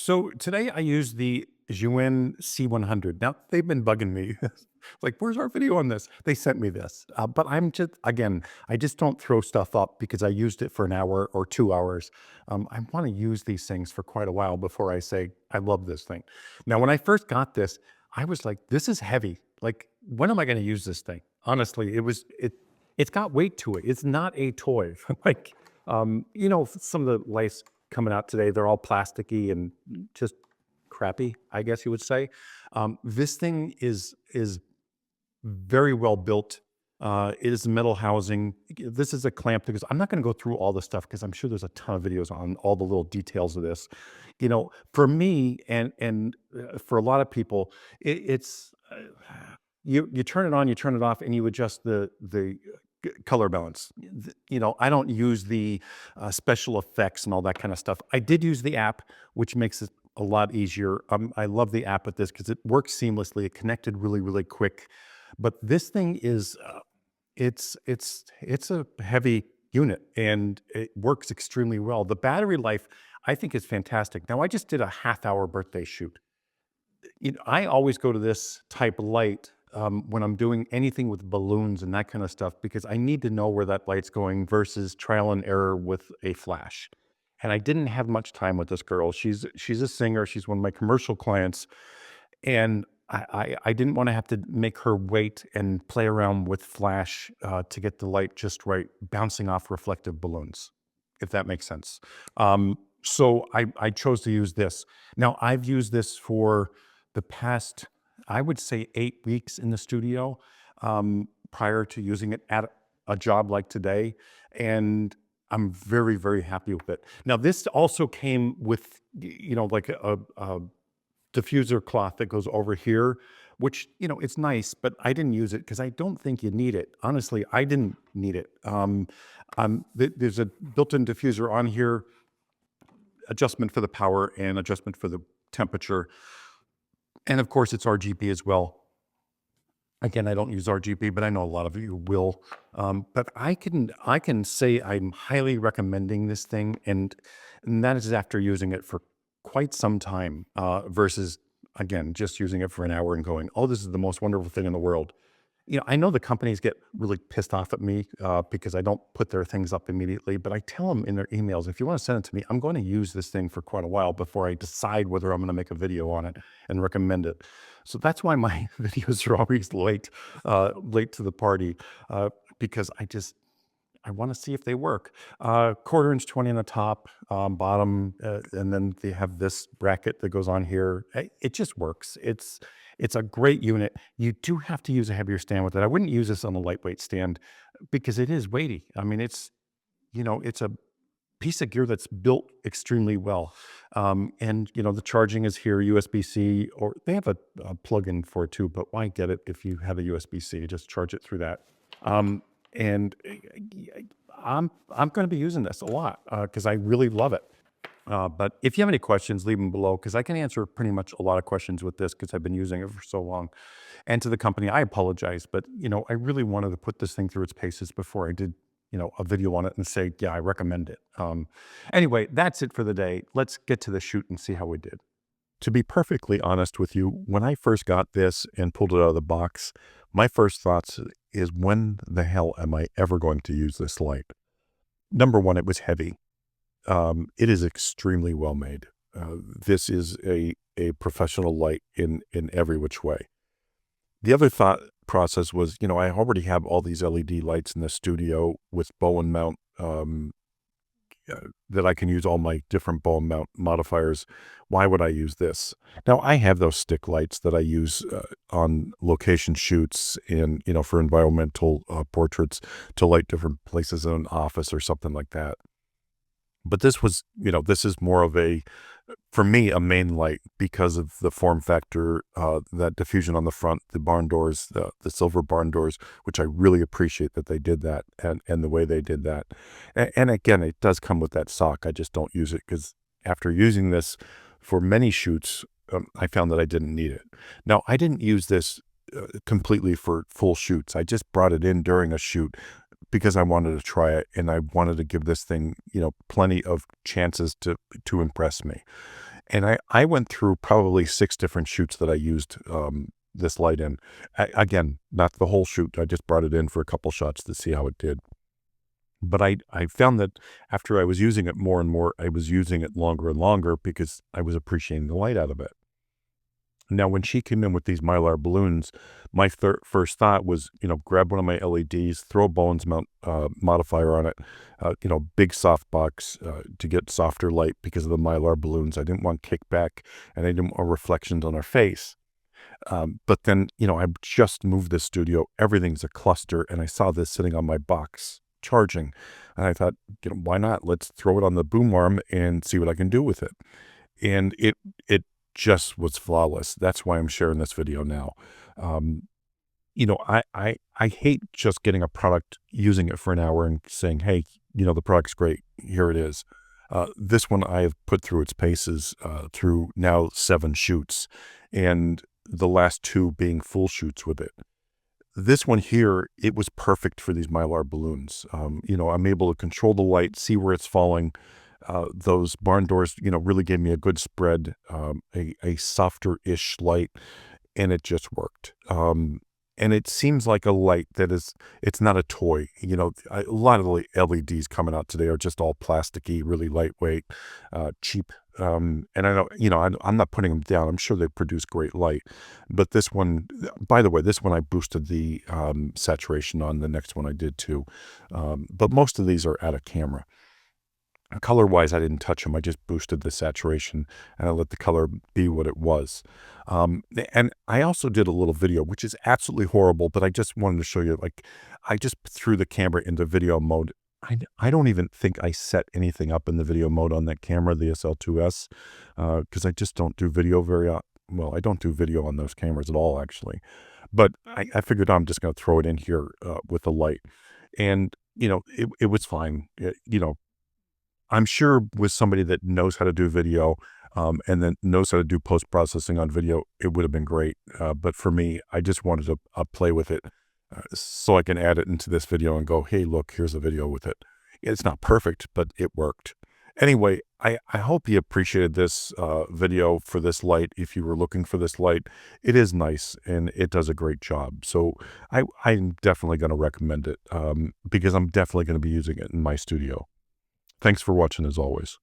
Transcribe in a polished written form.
So today I use the Zhiyun C100. Now they've been bugging me. Like, where's our video on this? They sent me this, but I'm just again, I just don't throw stuff up because I used it for an hour or 2 hours. I want to use these things for quite a while before I say I love this thing. Now, when I first got this, I was like, this is heavy. Like, when am I going to use this thing? Honestly, it's got weight to it. It's not a toy. Like, some of the lights coming out today, they're all plasticky and just crappy, I guess you would say. This thing is very well built. It is metal housing. This is a clamp because I'm not going to go through all the stuff because I'm sure there's a ton of videos on all the little details of this. For me and for a lot of people, it's you turn it on, you turn it off, and you adjust the color balance. I don't use the special effects and all that kind of stuff. I did use the app, which makes it a lot easier. I love the app with this because it works seamlessly. It connected really, really quick. But this thing is, it's a heavy unit and it works extremely well. The battery life, I think, is fantastic. Now, I just did a half-hour birthday shoot. I always go to this type of light when I'm doing anything with balloons and that kind of stuff because I need to know where that light's going versus trial and error with a flash. And I didn't have much time with this girl. She's a singer. She's one of my commercial clients, and I didn't want to have to make her wait and play around with flash to get the light just right, bouncing off reflective balloons, if that makes sense. So I chose to use this. Now, I've used this for the past, I would say, 8 weeks in the studio prior to using it at a job like today. And I'm very, very happy with it. Now, this also came with, like a diffuser cloth that goes over here, which, it's nice, but I didn't use it because I don't think you need it. Honestly, I didn't need it. There's a built-in diffuser on here, adjustment for the power and adjustment for the temperature. And of course, it's RGB as well. Again, I don't use RGB, but I know a lot of you will. But I can say I'm highly recommending this thing, and that is after using it for quite some time versus, again, just using it for an hour and going, oh, this is the most wonderful thing in the world. I know the companies get really pissed off at me because I don't put their things up immediately, but I tell them in their emails, if you want to send it to me, I'm going to use this thing for quite a while before I decide whether I'm going to make a video on it and recommend it. So that's why my videos are always late to the party because I want to see if they work. Quarter inch 20 on the top, bottom, and then they have this bracket that goes on here. It just works. It's a great unit. You do have to use a heavier stand with it. I wouldn't use this on a lightweight stand because it is weighty. I mean, it's a piece of gear that's built extremely well. And the charging is here, USB-C, or they have a plug-in for it too, but why get it if you have a USB-C? Just charge it through that. And I'm going to be using this a lot because I really love it. But if you have any questions, leave them below because I can answer pretty much a lot of questions with this because I've been using it for so long. And to the company, I apologize, but I really wanted to put this thing through its paces before I did a video on it and say, yeah, I recommend it. Anyway, that's it for the day. Let's get to the shoot and see how we did. To be perfectly honest with you, when I first got this and pulled it out of the box, my first thoughts is, when the hell am I ever going to use this light? Number one, it was heavy. It is extremely well made. This is a professional light in every which way. The other thought process was, I already have all these LED lights in the studio with bow and mount that I can use all my different bow and mount modifiers. Why would I use this? Now, I have those stick lights that I use on location shoots and, for environmental portraits to light different places in an office or something like that. But this was, this is more of for me, a main light because of the form factor, that diffusion on the front, the barn doors, the silver barn doors, which I really appreciate that they did that and the way they did that. And again, it does come with that sock. I just don't use it because after using this for many shoots, I found that I didn't need it. Now, I didn't use this completely for full shoots. I just brought it in during a shoot because I wanted to try it and I wanted to give this thing, plenty of chances to impress me. And I went through probably 6 different shoots that I used, this light in. Again, not the whole shoot, I just brought it in for a couple shots to see how it did. But I found that after I was using it more and more, I was using it longer and longer because I was appreciating the light out of it. Now, when she came in with these Mylar balloons, my first thought was, grab one of my LEDs, throw a Bones mount modifier on it, big soft box to get softer light because of the Mylar balloons. I didn't want kickback and I didn't want reflections on her face. But then, I just moved this studio. Everything's a cluster. And I saw this sitting on my box charging. And I thought, why not? Let's throw it on the boom arm and see what I can do with it. And it just was flawless. That's why I'm sharing this video now. Um, I hate just getting a product, using it for an hour and saying, hey, the product's great. Here it is. This one I have put through its paces through now 7 shoots, and the last 2 being full shoots with it. This one here, it was perfect for these Mylar balloons. I'm able to control the light, see where it's falling. Those barn doors, really gave me a good spread, a softer-ish light, and it just worked. And it seems like a light that it's not a toy. A lot of the LEDs coming out today are just all plasticky, really lightweight, cheap. And I know, I'm not putting them down. I'm sure they produce great light. But this one, by the way, this one I boosted the saturation on. The next one I did too. But most of these are out of camera. Color-wise, I didn't touch them. I just boosted the saturation and I let the color be what it was. And I also did a little video, which is absolutely horrible, but I just wanted to show you, I just threw the camera into video mode. I don't even think I set anything up in the video mode on that camera, the SL2S, because I just don't do video well, I don't do video on those cameras at all, actually. But I figured I'm just going to throw it in here with the light. And, it was fine. I'm sure with somebody that knows how to do video, and then knows how to do post-processing on video, it would have been great. But for me, I just wanted to play with it so I can add it into this video and go, hey, look, here's a video with it. It's not perfect, but it worked. Anyway, I hope you appreciated this video for this light. If you were looking for this light, it is nice and it does a great job. So I'm definitely going to recommend it because I'm definitely going to be using it in my studio. Thanks for watching as always.